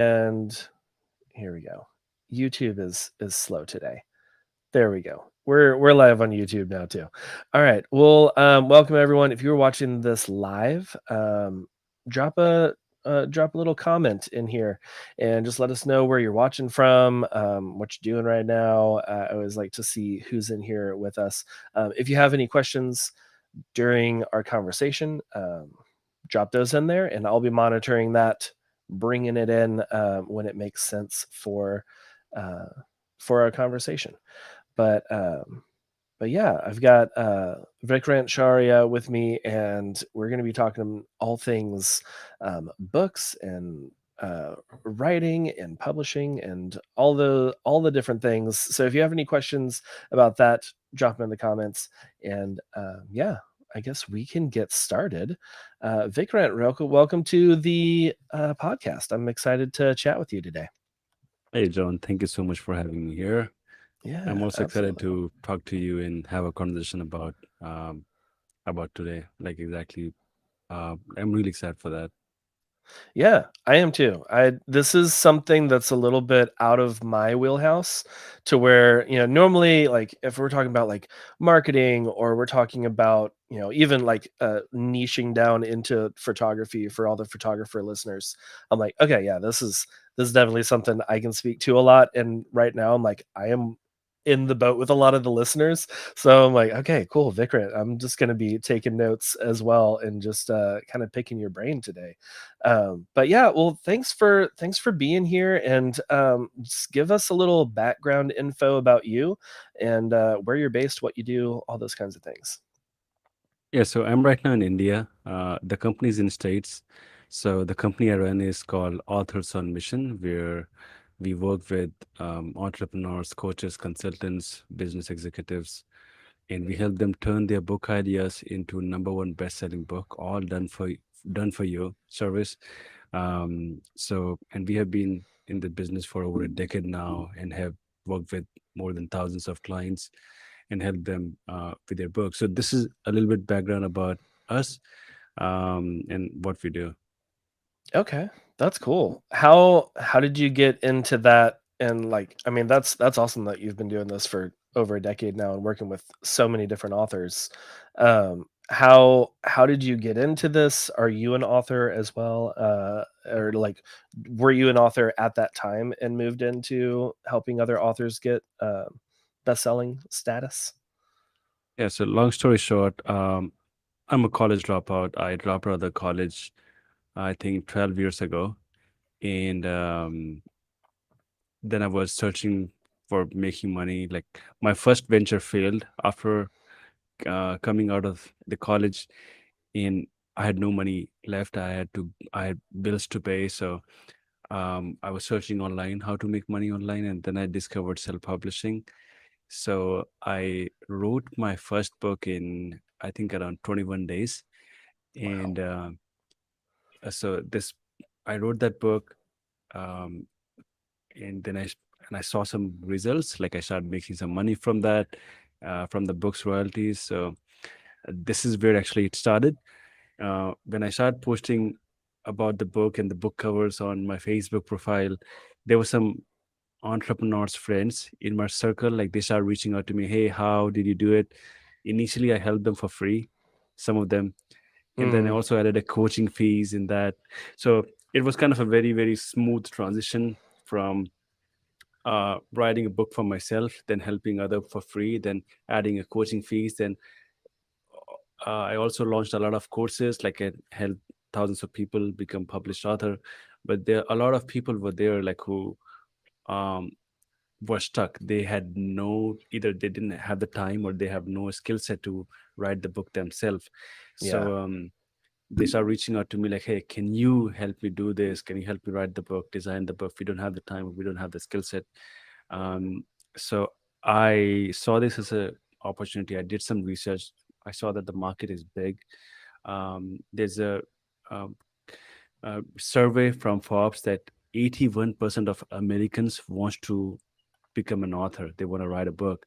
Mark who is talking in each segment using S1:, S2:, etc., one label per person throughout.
S1: And here we go. YouTube is slow today. There we go. We're live on YouTube now too. All right. Well, welcome everyone. If you were watching this live, drop a drop a little comment in here and just let us know where you're watching from, what you're doing right now. I always like to see who's in here with us. If you have any questions during our conversation, drop those in there, and I'll be monitoring that, bringing it in when it makes sense uh, for our conversation. But um, but yeah, I've got Vikrant Shaurya with me, and we're going to be talking all things books and writing and publishing and all the different things. So if you have any questions about that, drop them in the comments. And yeah, I guess we can get started. Vikrant, welcome to the podcast. I'm excited to chat with you today.
S2: Hey, John, thank you so much for having me here. I'm
S1: Yeah,
S2: also excited
S1: absolutely.
S2: to talk to you and have a conversation about today. I'm really excited for that.
S1: Yeah, I am too. I This is something that's a little bit out of my wheelhouse, to where, normally, like, if we're talking about like marketing, or we're talking about, even like niching down into photography for all the photographer listeners, I'm like, okay, yeah, this is definitely something I can speak to a lot. And right now I'm like, I am in the boat with a lot of the listeners. So I'm like, okay, cool, Vikrant. I'm just going to be taking notes as well, and just kind of picking your brain today. But yeah, well, thanks for being here, and just give us a little background info about you, and where you're based, what you do, all those kinds of things.
S2: Yeah, so I'm right now in India. The company's in States. So the company I run is called Authors on Mission, where we work with entrepreneurs, coaches, consultants, business executives, and we help them turn their book ideas into number one best-selling book, all done for you service. And we have been in the business for over a decade now and have worked with more than thousands of clients and help them with their book. So this is a little bit background about us and what we do.
S1: Okay, that's cool. How did you get into that? And like, I mean, that's awesome that you've been doing this for over a decade now and working with so many different authors. How did you get into this? Are you an author as well? Or like, were you an author at that time and moved into helping other authors get best-selling status?
S2: Yeah. So long story short, I'm a college dropout. I dropped out of the college, I think 12 years ago, and then I was searching for making money. Like my first venture failed after coming out of the college, and I had no money left. I had bills to pay, so I was searching online how to make money online, and then I discovered self-publishing. So I wrote my first book in I think around 21 days,
S1: Wow.
S2: and so this I wrote that book, um, and and I saw some results. Like I started making some money from that, from the book's royalties. So this is where actually it started. When I started posting about the book and the book covers on my Facebook profile, there were some entrepreneurs friends in my circle. Like they started reaching out to me, hey, how did you do it? Initially I helped them for free, some of them, and then I
S1: Mm,
S2: also added a coaching fees in that. So it was kind of a very very smooth transition from writing a book for myself, then helping other for free, then adding a coaching fees, then I also launched a lot of courses, like I helped thousands of people become published author. But there a lot of people were there like who um, were stuck. They had no, either they didn't have the time or they have no skill set to write the book themselves.
S1: yeah.
S2: So they start reaching out to me like, hey, can you help me do this? Can you help me write the book, design the book? We don't have the time, we don't have the skill set. um, so I saw this as a opportunity. I did some research. I saw that the market is big. There's um, a survey from Forbes that 81% of Americans wants to become an author. They want to write a book.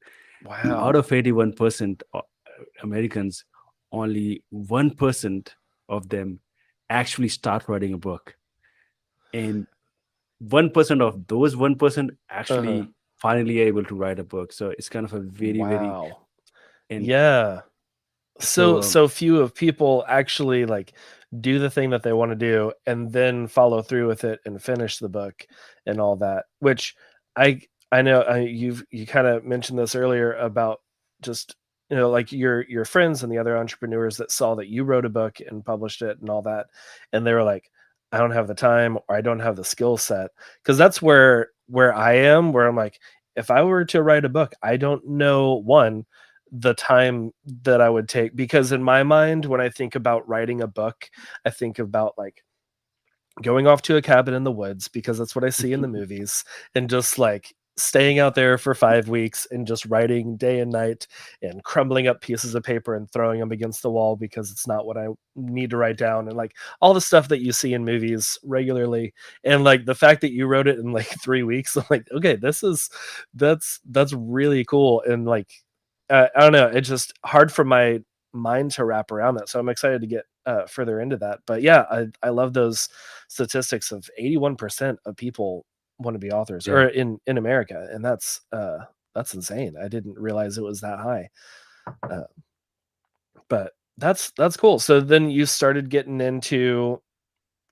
S2: Out
S1: Wow.
S2: of 81% Americans, only 1% of them actually start writing a book. And 1% of those 1%
S1: Uh-huh.
S2: actually finally able to write a book. So it's kind of a very, very,
S1: Wow.
S2: and
S1: Yeah.
S2: so
S1: So few of people actually like do the thing that they want to do and then follow through with it and finish the book and all that, which i I know, you kind of mentioned this earlier about just, like your friends and the other entrepreneurs that saw that you wrote a book and published it and all that, and they were like, I don't have the time or I don't have the skill set, because that's where I am, where I'm like, if I were to write a book, I don't know, one, the time that I would take, because in my mind, when I think about writing a book, I think about like going off to a cabin in the woods, because that's what I see in the movies, and just like staying out there for 5 weeks and just writing day and night and crumbling up pieces of paper and throwing them against the wall because it's not what I need to write down, and like all the stuff that you see in movies regularly. And like the fact that you wrote it in like 3 weeks, I'm like, okay, that's really cool. And like, I don't know, it's just hard for my mind to wrap around that. So I'm excited to get further into that. But yeah, I love those statistics of 81% of people want to be authors,
S2: yeah.
S1: or in America, and that's insane. I didn't realize it was that high. Uh, but that's cool. So then you started getting into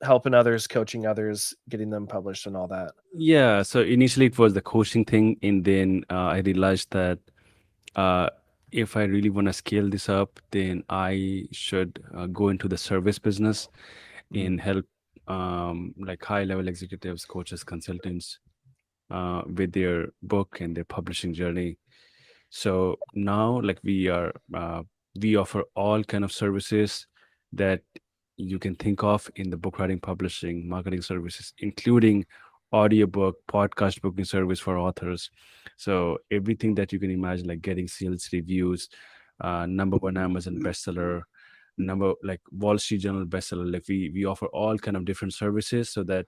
S1: helping others, coaching others, getting them published and all that.
S2: Yeah, so initially it was the coaching thing, and then I realized that uh, if I really want to scale this up, then I should go into the service business
S1: Mm.
S2: and help like high level executives, coaches, consultants with their book and their publishing journey. So now, like we offer all kind of services that you can think of in the book writing, publishing, marketing services, including audiobook, podcast booking service for authors. So everything that you can imagine, like getting sales reviews, number one Amazon bestseller, number like Wall Street Journal bestseller. Like we offer all kind of different services so that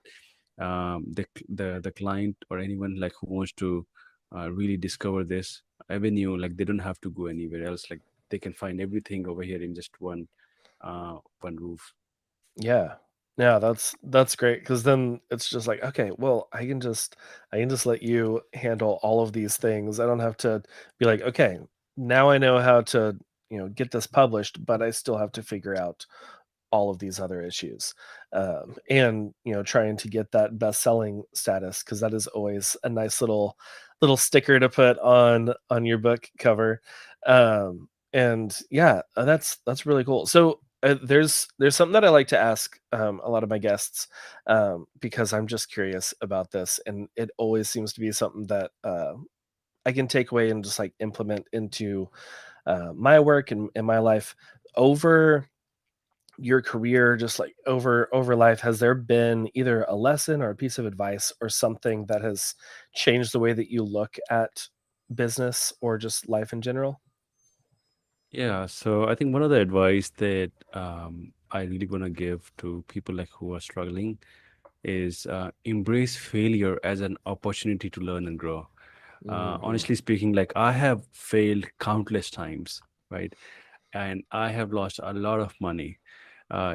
S2: the client or anyone like who wants to really discover this avenue, like they don't have to go anywhere else, like they can find everything over here in just one roof.
S1: Yeah. Yeah, that's great, because then it's just like, okay, well, I can just let you handle all of these things. I don't have to be like, okay, now I know how to, get this published, but I still have to figure out all of these other issues. And trying to get that best-selling status, because that is always a nice little sticker to put on your book cover. And yeah, that's really cool. So there's something that I like to ask a lot of my guests, because I'm just curious about this, and it always seems to be something that I can take away and just like implement into my work and my life. Over your career, just like over life, has there been either a lesson or a piece of advice or something that has changed the way that you look at business or just life in general?
S2: Yeah, so I think one of the advice that I really want to give to people like who are struggling is embrace failure as an opportunity to learn and grow.
S1: Hmm.
S2: Honestly speaking, like I have failed countless times, right? And I have lost a lot of money.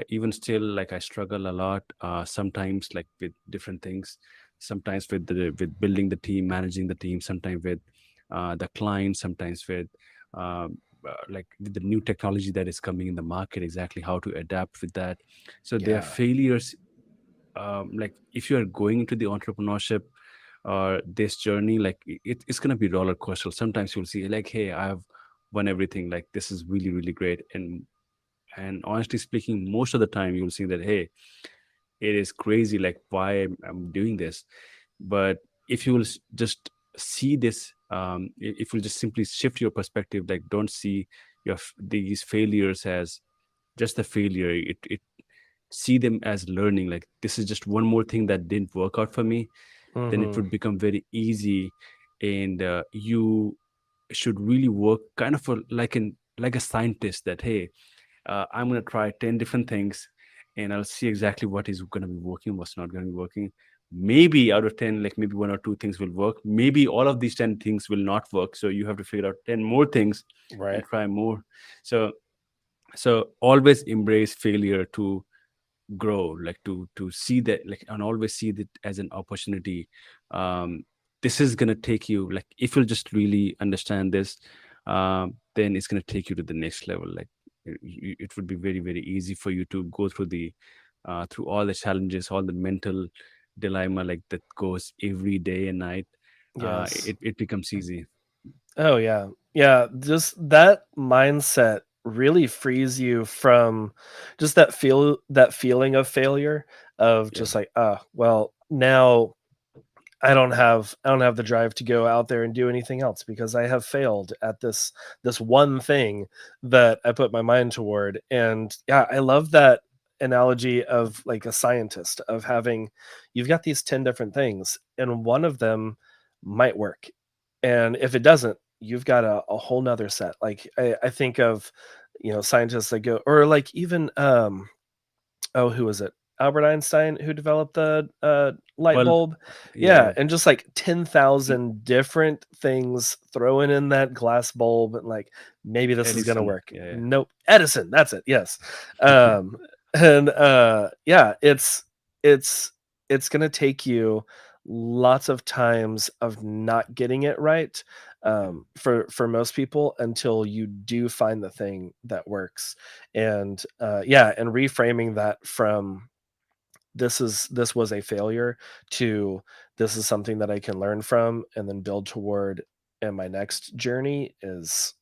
S2: Even still, like I struggle a lot. Sometimes, like with different things. Sometimes with building the team, managing the team. Sometimes with the client. Sometimes with like with the new technology that is coming in the market. Exactly how to adapt with that. So there are
S1: Yeah.
S2: failures. Like if you are going into the entrepreneurship or this journey, like it's gonna be roller coaster. Sometimes you'll see like, hey, I've won everything, like this is really really great, and honestly speaking, most of the time you'll see that, hey, it is crazy, like why I'm doing this. But if you will just see this, if you just simply shift your perspective, like don't see these failures as just a failure. It see them as learning, like this is just one more thing that didn't work out for me, then it
S1: Hmm.
S2: would become very easy. And you should really work kind of like a scientist, that hey, I'm going to try 10 different things and I'll see exactly what is going to be working, what's not going to be working. Maybe out of 10, like maybe one or two things will work, maybe all of these 10 things will not work, so you have to figure out 10 more things and
S1: Right.
S2: try more. So always embrace failure to grow, like to see that, like, and always see that as an opportunity. um this is going to take you, like, if you'll just really understand this, then it's going to take you to the next level. Like, it would be very, very easy for you to go through the through all the challenges, all the mental dilemma, like, that goes every day and night.
S1: Yes.
S2: It becomes easy.
S1: Oh yeah. Yeah, just that mindset really frees you from just that feeling of failure, of
S2: Yeah.
S1: just like, well, now I don't have the drive to go out there and do anything else because I have failed at this one thing that I put my mind toward. And yeah, I love that analogy of like a scientist, of having, you've got these 10 different things and one of them might work. And if it doesn't, you've got a whole nother set. Like I think of, scientists that go, or like even oh, who was it? Albert Einstein, who developed the light
S2: Well,
S1: bulb. Yeah,
S2: yeah.
S1: and just like 10,000 different things thrown in that glass bulb, and like, maybe this is gonna
S2: Edison.
S1: work.
S2: Yeah.
S1: Nope. Edison, that's it. Yes.
S2: Yeah.
S1: Um, and yeah, it's it's gonna take you lots of times of not getting it right, for most people, until you do find the thing that works. And yeah, and reframing that from, this was a failure, to, this is something that I can learn from and then build toward in my next journey, is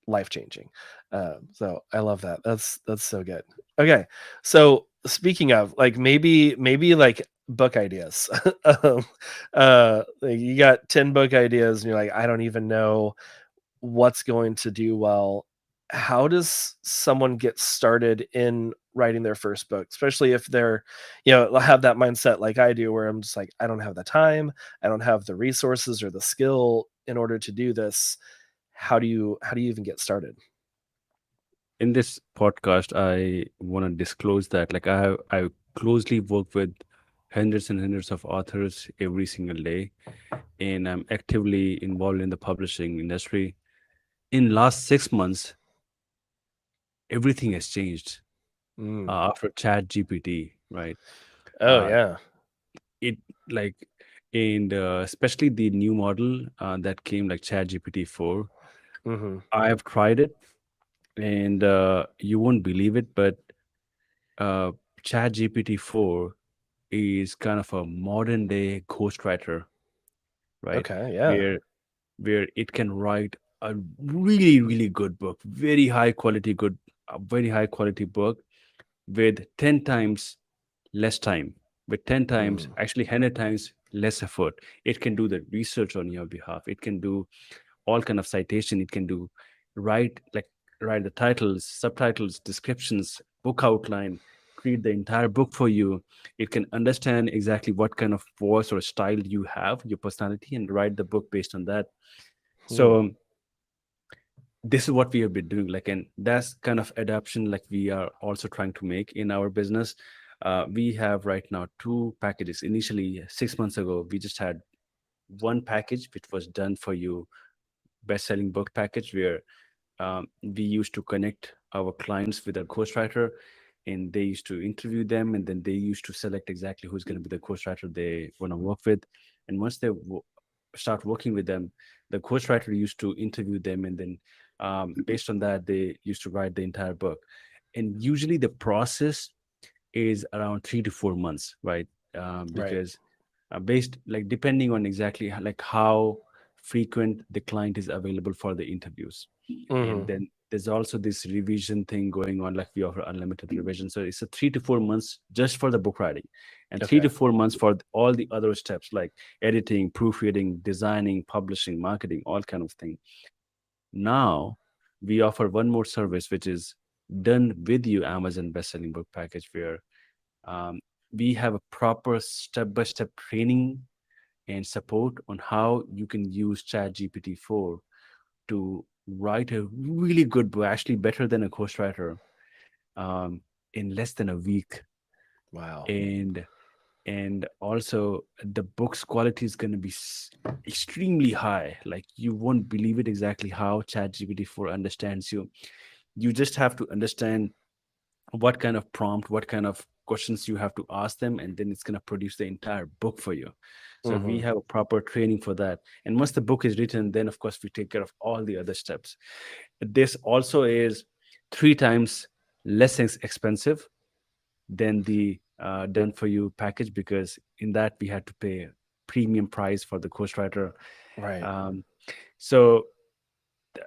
S1: life changing. So I love that. That's so good. Okay, so speaking of, like, maybe like book ideas. um, like, you got 10 book ideas and you're like, I don't even know what's going to do well. How does someone get started in writing their first book, especially if they're, have that mindset like I do, where I'm just like, I don't have the time, I don't have the resources or the skill in order to do this. How do you even get started?
S2: In this podcast, I want to disclose that, like, I closely work with hundreds and hundreds of authors every single day, and I'm actively involved in the publishing industry. In last 6 months, everything has changed
S1: Mm.
S2: after Chat GPT, right?
S1: Oh
S2: Uh,
S1: yeah.
S2: it like and Especially the new model that came, like Chat GPT 4.
S1: Hmm.
S2: I have tried it, and you won't believe it, but uh, Chat GPT 4 is kind of a modern day ghostwriter, right?
S1: Okay, yeah.
S2: Where it can write a really, really good book, very high quality, a very high quality book with 10 times less time, with 10 times,
S1: Mm.
S2: actually 100 times less effort. It can do the research on your behalf. It can do all kind of citation. It can do write like write the titles, subtitles, descriptions, book outline, create the entire book for you. It can understand exactly what kind of voice or style you have, your personality, and write the book based on that.
S1: Hmm.
S2: So this is what we have been doing, like, and that's kind of adaptation like we are also trying to make in our business. We have right now two packages. Initially, 6 months ago, we just had one package which was done for you, best-selling book package, where we used to connect our clients with a ghostwriter, and they used to interview them, and then they used to select exactly who's going to be the ghostwriter they want to work with. And once they start working with them, the ghostwriter used to interview them, and then based on that, they used to write the entire book. And usually the process is around 3 to 4 months, right?
S1: Right.
S2: Because based, like, depending on exactly like how frequent the client is available for the interviews. And
S1: Hmm.
S2: then there's also this revision thing going on, like we offer unlimited revision, so it's a 3 to 4 months just for the book writing, and three
S1: Okay.
S2: to four months for all the other steps, like editing, proofreading, designing, publishing, marketing, all kind of thing. Now we offer one more service, which is done with you Amazon best-selling book package, where um, we have a proper step-by-step training and support on how you can use Chat GPT 4 to write a really good book, actually better than a ghostwriter, um, in less than a week.
S1: Wow.
S2: And also the book's quality is going to be extremely high. Like, you won't believe it exactly how ChatGPT 4 understands you. You just have to understand what kind of prompt, what kind of questions you have to ask them, and then it's going to produce the entire book for you. So we
S1: Hmm.
S2: have a proper training for that. And once the book is written, then of course we take care of all the other steps. This also is 3 times less expensive than the done for you package, because in that we had to pay premium price for the ghostwriter.
S1: Right.
S2: um, so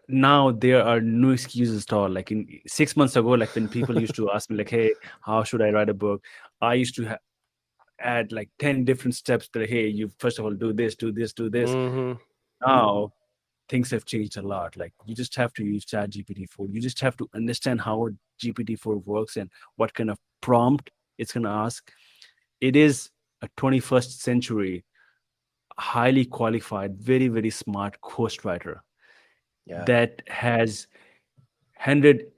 S2: now there are no excuses at all. Like in 6 months ago, like when people used to ask me like, hey, how should I write a book, I used to add like 10 different steps that, hey, you first of all do this, do this, do this.
S1: Hmm.
S2: Now things have changed a lot. Like you just have to use chat GPT-4. You just have to understand how GPT-4 works and what kind of prompt it's going to ask. It is a 21st century highly qualified, very very smart ghostwriter
S1: Yeah.
S2: that has 100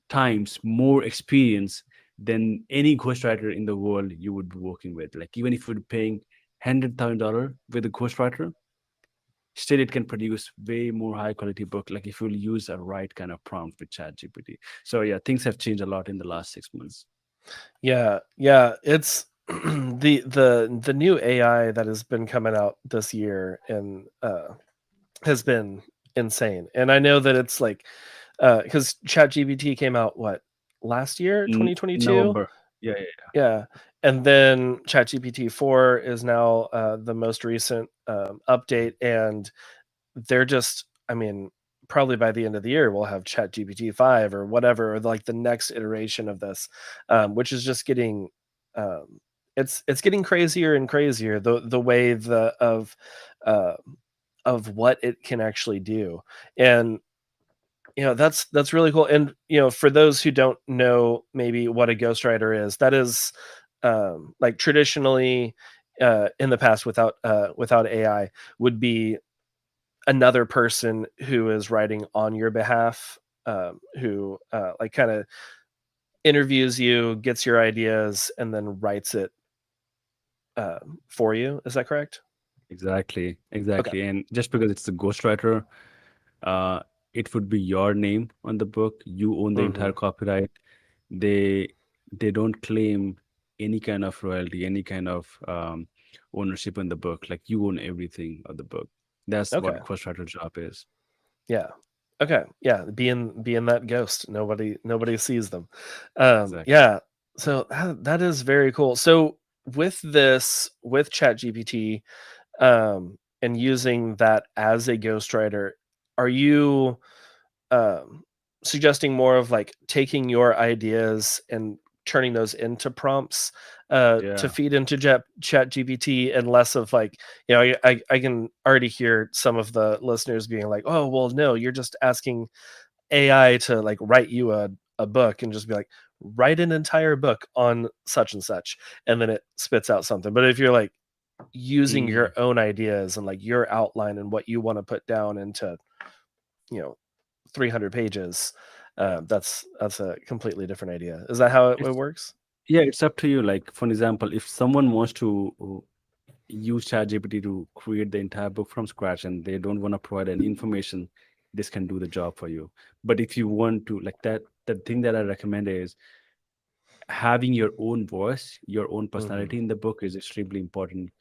S2: times more experience than any ghostwriter in the world you would be working with. Like even if you're paying $100,000 with a ghostwriter, still it can produce way more high quality book. Like if you'll use a right kind of prompt with Chat GPT. So yeah, things have changed a lot in the last 6 months.
S1: Yeah. Yeah. It's the new AI that has been coming out this year and has been insane. And I know that it's like because ChatGPT came out what last year, 2022.
S2: November. Yeah, yeah,
S1: Yeah, and then ChatGPT 4 is now the most recent update, and they're just, I mean, probably by the end of the year we'll have ChatGPT 5 or whatever, or like the next iteration of this, which is just getting, um, it's getting crazier and crazier the way uh, of what it can actually do, and that's really cool. And for those who don't know maybe what a ghostwriter is, that is like traditionally in the past without AI would be another person who is writing on your behalf, who like kind of interviews you, gets your ideas, and then writes it for you. Is that correct?
S2: exactly,
S1: Okay.
S2: exactly. And just because it's a ghostwriter, uh, it would be your name on the book. You own the
S1: Hmm.
S2: entire copyright. They they don't claim any kind of royalty, any kind of ownership in the book. Like you own everything of the book. That's what
S1: Okay.
S2: ghostwriter job is.
S1: Yeah. Okay. Yeah. Being that ghost, nobody sees them.
S2: Exactly.
S1: Yeah. So that is very cool. So with ChatGPT, and using that as a ghostwriter, are you um, suggesting more of like taking your ideas and turning those into prompts to
S2: Yeah.
S1: feed into chat gpt, and less of like, I can already hear some of the listeners being like, oh well, no, you're just asking ai to like write you a book, and just be like, write an entire book on such and such, and then it spits out something. But if you're like using your
S2: Mm,
S1: own ideas and like your outline and what you want to put down into you know 300 pages,
S2: yeah.
S1: that's a completely different idea. Is that how it
S2: It's
S1: works?
S2: yeah, it's up to you. Like for example, if someone wants to use ChatGPT to create the entire book from scratch and they don't want to provide any information, this can do the job for you. But if you want to like that, the thing that I recommend is having your own voice, your own
S1: Hmm.
S2: personality in the book is extremely important.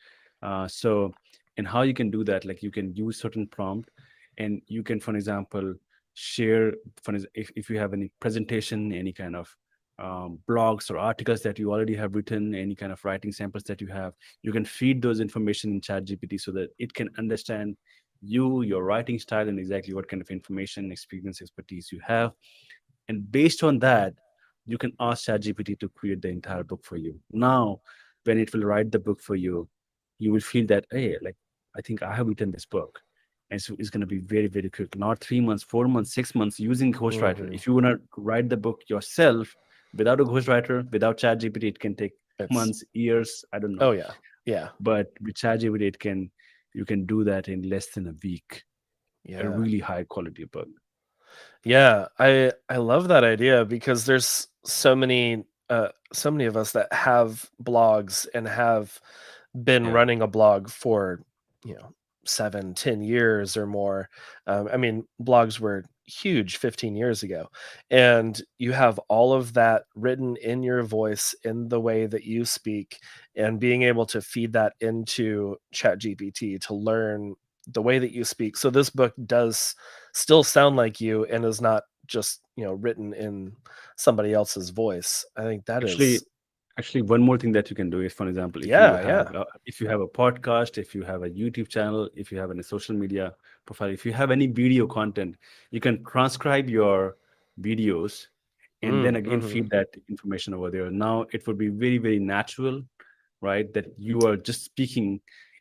S2: So, and how you can do that, like you can use certain prompt, and you can, for example, share. If you have any presentation, any kind of blogs or articles that you already have written, any kind of writing samples that you have, you can feed those information in Chat GPT so that it can understand you, your writing style, and exactly what kind of information, experience, expertise you have, and based on that, you can ask ChatGPT to create the entire book for you. Now, when it will write the book for you, you will feel that, hey, like I think I have written this book. And so it's going to be very, very quick. Not 3 months, 4 months, 6 months using Ghostwriter.
S1: Hmm.
S2: If you want to write the book yourself without a Ghostwriter, without ChatGPT, it can take
S1: It's
S2: months, years, I don't know.
S1: oh yeah, yeah,
S2: But with ChatGPT, it can you can do that in less than a week. A
S1: yeah,
S2: really high quality book.
S1: yeah. I love that idea because there's so many of us that have blogs and have been
S2: Yeah.
S1: running a blog for you know 7-10 years or more. I mean, blogs were huge 15 years ago, and you have all of that written in your voice in the way that you speak, and being able to feed that into ChatGPT to learn the way that you speak. So this book does still sound like you and is not just, written in somebody else's voice. I think that
S2: Actually,
S1: is,
S2: actually, one more thing that you can do is, for example,
S1: yeah, yeah.
S2: if you have a podcast, if you have a YouTube channel, if you have any social media profile, if you have any video content, you can transcribe your videos and then again
S1: Mhm.
S2: feed that information over there. Now it would be very, very natural, right? That you are just speaking,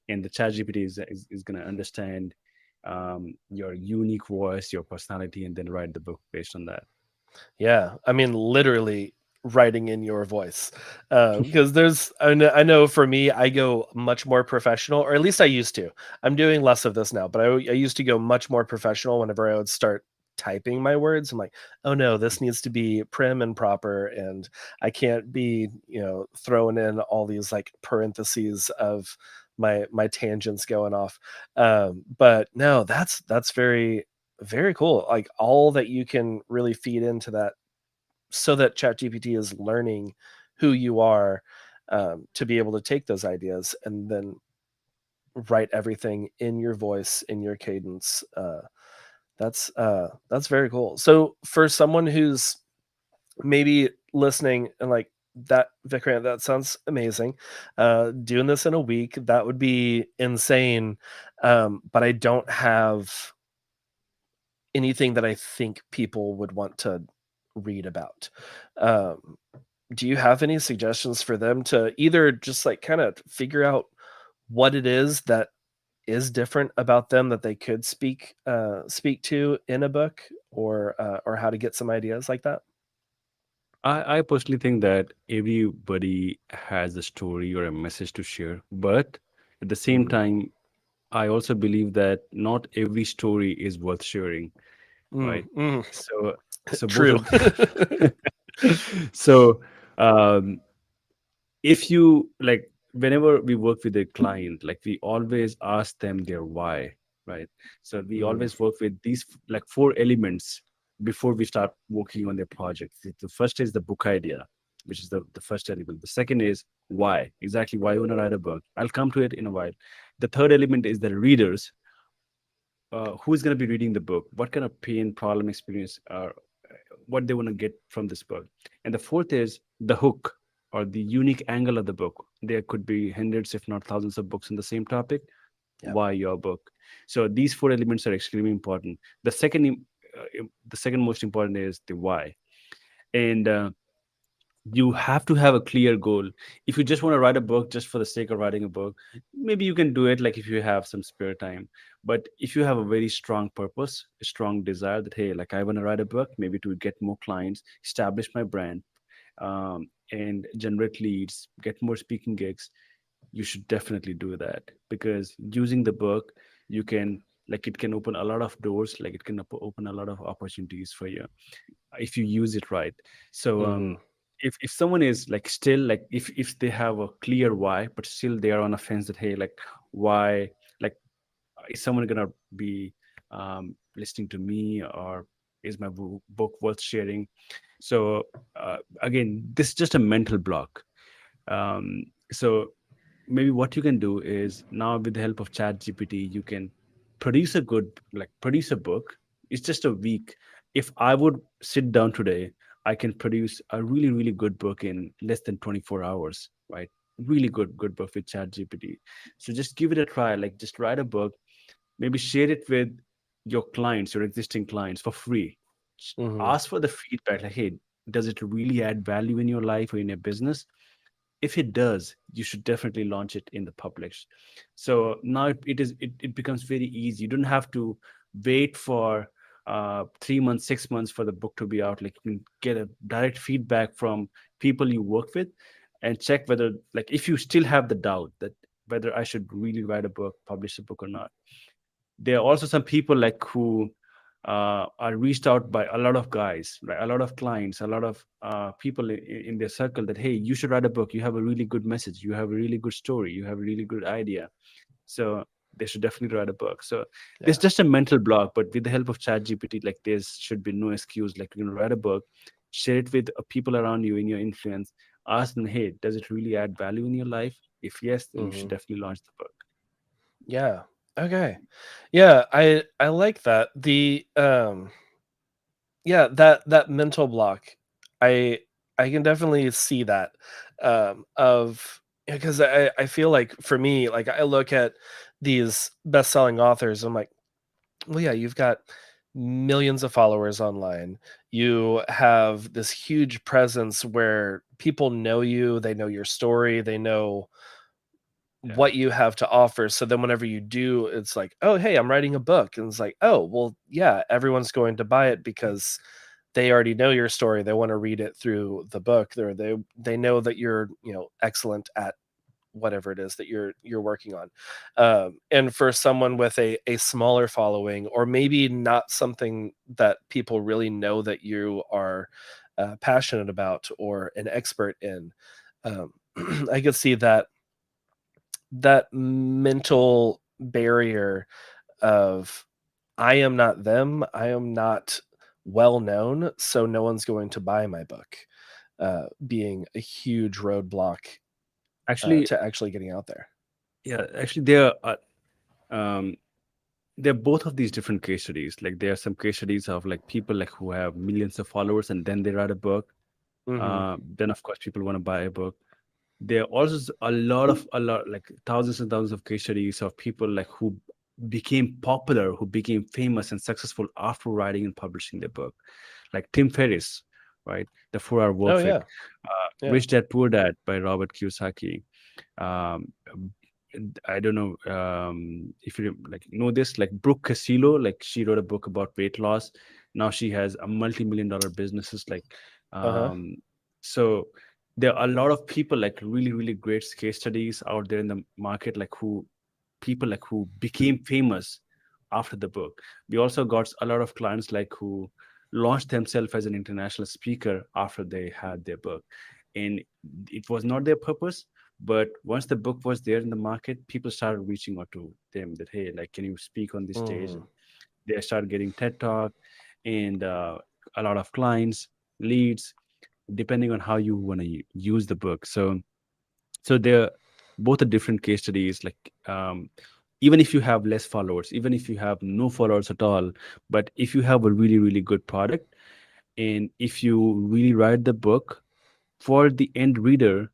S2: and the ChatGPT is going to understand your unique voice, your personality, and then write the book based on that.
S1: Yeah, I mean, literally writing in your voice, because I know for me, I go much more professional, or at least I used to. I'm doing less of this now, but I used to go much more professional whenever I would start typing my words. I'm like, oh no, this needs to be prim and proper, and I can't be, throwing in all these like parentheses of my tangents going off. But no, that's very very cool. Like all that you can really feed into that, so that ChatGPT is learning who you are, to be able to take those ideas and then write everything in your voice, in your cadence. That's very cool. So for someone who's maybe listening and like that, Vikrant, that sounds amazing. Doing this in a week, that would be insane. But I don't have anything that I think people would want to read about. Um, do you have any suggestions for them to either just like kind of figure out what it is that is different about them that they could speak to in a book, or how to get some ideas like that?
S2: I personally think that everybody has a story or a message to share, but at the same
S1: Mm,
S2: time, I also believe that not every story is worth sharing,
S1: mm,
S2: right?
S1: mm.
S2: So, so both
S1: True.
S2: of so um, if you like, whenever we work with a client, like we always ask them their why, right? So we
S1: Mm,
S2: always work with these like four elements before we start working on their project. The first is the book idea, which is the first element. The second is why, exactly why you want to write a book. I'll come to it in a while. The third element is the readers, who's going to be reading the book, what kind of pain, problem, experience, what they want to get from this book. And the fourth is the hook or the unique angle of the book. There could be hundreds, if not thousands, of books on the same topic.
S1: yeah.
S2: Why your book? So these four elements are extremely important. The second most important is the why. And you have to have a clear goal. If you just want to write a book just for the sake of writing a book, maybe you can do it, like if you have some spare time. But if you have a very strong purpose, a strong desire that, hey, like I want to write a book, maybe to get more clients, establish my brand, and generate leads, get more speaking gigs, you should definitely do that. Because using the book, you can, like, it can open a lot of doors, like it can open a lot of opportunities for you if you use it right. So
S1: Hmm.
S2: if someone is like still like, if they have a clear why, but still they are on a fence that, hey, like why, like is someone gonna be listening to me, or is my book worth sharing? So again, this is just a mental block. So maybe what you can do is, now with the help of Chat GPT, you can produce a book. It's just a week. If I would sit down today, I can produce a really, really good book in less than 24 hours, right? Really good book with Chat GPT. So just give it a try. Like, just write a book, maybe share it with your clients, your existing clients, for free.
S1: Hmm.
S2: Ask for the feedback, like, hey, does it really add value in your life or in your business? If it does, you should definitely launch it in the public. So now it becomes very easy. You don't have to wait for 3 months, 6 months for the book to be out. Like, you can get a direct feedback from people you work with, and check whether, like, if you still have the doubt that whether I should really write a book, publish a book or not. There are also some people like who are reached out by a lot of guys, right? A lot of clients, a lot of people in their circle, that, hey, you should write a book. You have a really good message. You have a really good story. You have a really good idea. So they should definitely write a book. So there's
S1: Yeah.
S2: just a mental block, but with the help of ChatGPT, like there should be no excuse. Like you can write a book, share it with people around you in your influence, ask them, hey, does it really add value in your life? If yes, then you should
S1: Hmm.
S2: definitely launch the book.
S1: Yeah. Okay. Yeah, I like that. The yeah, that mental block. I I can definitely see that of because I feel like for me, like I look at these best-selling authors, I'm like, well, yeah, you've got millions of followers online. You have this huge presence where people know you, they know your story, they know
S2: Yeah.
S1: what you have to offer. So then whenever you do, it's like, oh, hey, I'm writing a book. And it's like, oh, well, yeah, everyone's going to buy it because they already know your story. They want to read it through the book. They know that you're, excellent at whatever it is that you're working on. And for someone with a smaller following, or maybe not something that people really know that you are passionate about or an expert in, um, I could see that mental barrier of I am not them, I am not well known, so no one's going to buy my book, being a huge roadblock
S2: Actually,
S1: to actually getting out there.
S2: yeah, actually, um, there are both of these different case studies. Like there are some case studies of like people like who have millions of followers and then they write a book.
S1: Hmm.
S2: Then of course people want to buy a book. There are also a lot like thousands and thousands of case studies of people like who became popular, who became famous and successful after writing and publishing their book, like Tim Ferriss, right? The 4 Hour
S1: Oh
S2: Work Week,
S1: yeah, yeah.
S2: Rich Dad Poor Dad by Robert Kiyosaki. um, I don't know if you like know this, like Brooke Castillo, like she wrote a book about weight loss. Now she has a multi-million-dollar businesses. Like,
S1: Uh huh.
S2: um, so there are a lot of people like really, really great case studies out there in the market, like who people like who became famous after the book. We also got a lot of clients like who launched themselves as an international speaker after they had their book, and it was not their purpose, but once the book was there in the market, people started reaching out to them that, hey, like, can you speak on this stage?
S1: Hmm.
S2: And they started getting TED Talk and a lot of clients, leads, depending on how you want to use the book. So they're both a different case studies. Like, even if you have less followers, even if you have no followers at all, but if you have a really, really good product, and if you really write the book for the end reader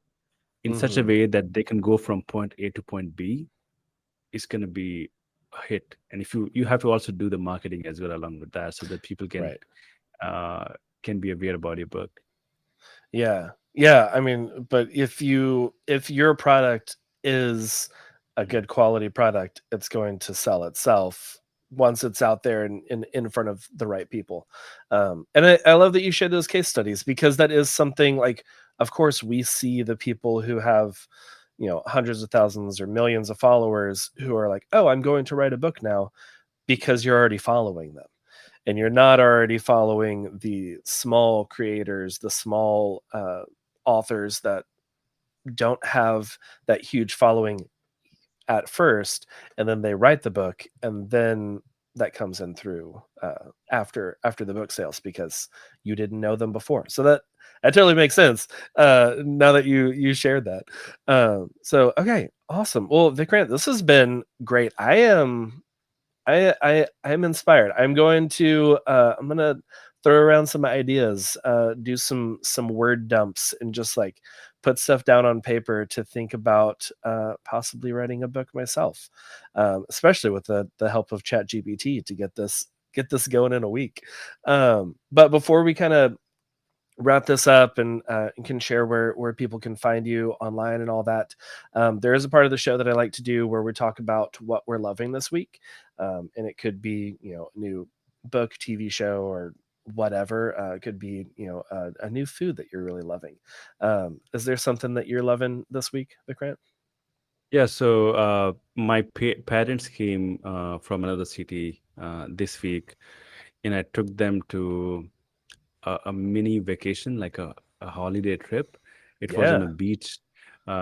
S2: in such a
S1: Hmm.
S2: way that they can go from point A to point B, it's going to be a hit. And if you have to also do the marketing as well along with that, so that people
S1: Right.
S2: uh, can be aware about your book.
S1: Yeah. Yeah, I mean, but if your product is a
S2: Mm.
S1: good quality product, it's going to sell itself once it's out there in front of the right people. And I love that you shared those case studies because that is something like, of course, we see the people who have, hundreds of thousands or millions of followers who are like, oh, I'm going to write a book now because you're already following them and you're not already following the small creators, the small authors that don't have that huge following at first, and then they write the book, and then that comes in through after the book sales because you didn't know them before. So that totally makes sense now that you shared that. So okay, awesome. Well, Vikrant, this has been great. I'm inspired. I'm gonna throw around some ideas, do some word dumps, and just like put stuff down on paper to think about possibly writing a book myself, especially with the help of ChatGPT to get this going in a week. But before we kind of wrap this up and can share where people can find you online and all that. There is a part of the show that I like to do where we talk about what we're loving this week, and it could be a new book, TV show, or whatever. It could be a new food that you're really loving. Is there something that you're loving this week, Vikrant?
S2: Yeah, so my parents came from another city this week, and I took them to a mini vacation, like a holiday trip. It was on a
S1: Yeah.
S2: beach.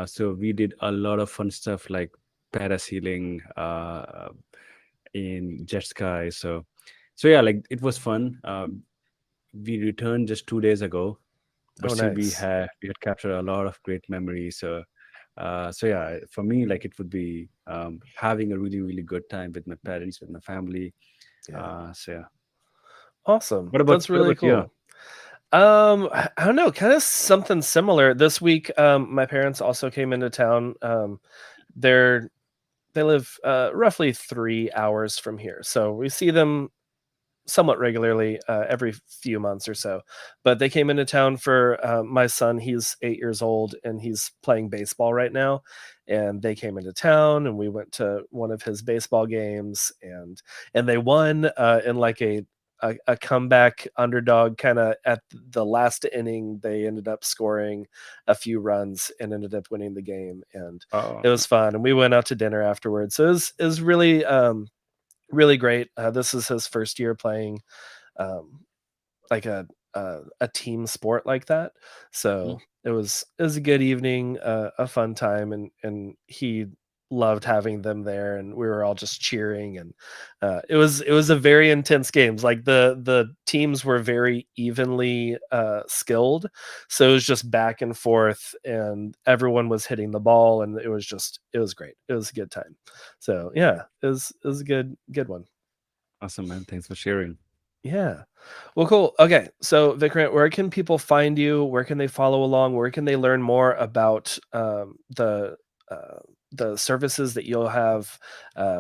S2: So we did a lot of fun stuff like parasailing in jet sky. So yeah, like it was fun. We returned just 2 days ago, but
S1: Oh,
S2: still
S1: nice.
S2: we had captured a lot of great memories. So yeah, for me, like it would be having a really good time with my parents, with my family.
S1: Yeah.
S2: So yeah.
S1: Awesome. That's
S2: What
S1: really
S2: about you?
S1: cool. I don't know, kind of something similar. This week, my parents also came into town. They're they live roughly 3 hours from here, so we see them somewhat regularly, every few months or so. But they came into town for my son. He's 8 years old and he's playing baseball right now. And they came into town and we went to one of his baseball games and they won in like a comeback underdog kind of at the last inning. They ended up scoring a few runs and ended up winning the game. And
S2: Oh,
S1: it was fun. And we went out to dinner afterwards. So it was really really great. This is his first year playing um, like a team sport like that.
S2: mhm.
S1: So it was a good evening, a fun time, and he loved having them there, and we were all just cheering, and it was a very intense games. Like the teams were very evenly skilled, so it was just back and forth, and everyone was hitting the ball, and it was great. It was a good time. So yeah, it was a good one.
S2: Awesome, man. Thanks for sharing.
S1: Yeah. Well, cool. Okay. So, Vikrant, where can people find you? Where can they follow along? Where can they learn more about uh, the services that you'll have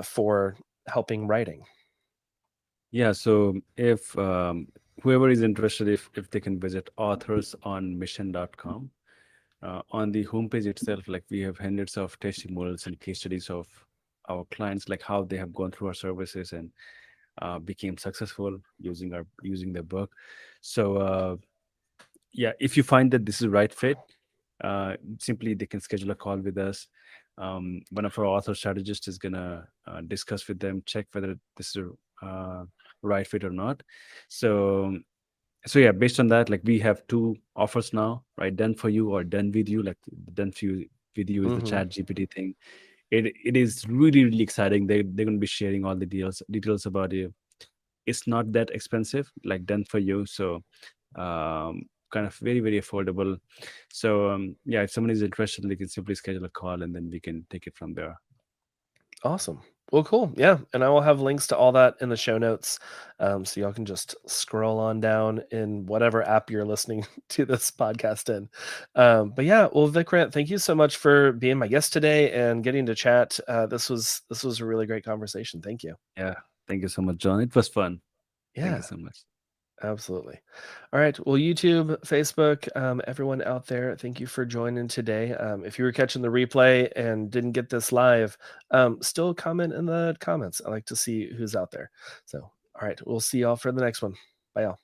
S1: for helping writing?
S2: Yeah, so if whoever is interested, if they can visit authorsonmission.com. On the homepage itself, like we have hundreds of testimonials and case studies of our clients, like how they have gone through our services and became successful using their book. So yeah, if you find that this is the right fit, simply they can schedule a call with us. One of our author strategists is gonna discuss with them, check whether this is a right fit or not. So so yeah, based on that, like we have two offers now, right? Done for you or done with you. Like done for you with you is the
S1: Hmm.
S2: chat GPT thing. It is really exciting. They're gonna be sharing all the details about you. It's not that expensive, like done for you. So kind of very affordable. So yeah, if someone is interested, they can simply schedule a call and then we can take it from there.
S1: Awesome. Well, cool. Yeah, and I will have links to all that in the show notes, so y'all can just scroll on down in whatever app you're listening to this podcast in. But yeah, well, Vikrant, thank you so much for being my guest today and getting to chat. This was a really great conversation. Thank you.
S2: Yeah. Thank you so much, John. It was fun. Thank you
S1: Yeah.
S2: so much.
S1: Absolutely. All right. Well, YouTube, Facebook, everyone out there, thank you for joining today. If you were catching the replay and didn't get this live, still comment in the comments. I like to see who's out there. So, all right. We'll see y'all for the next one. Bye, y'all.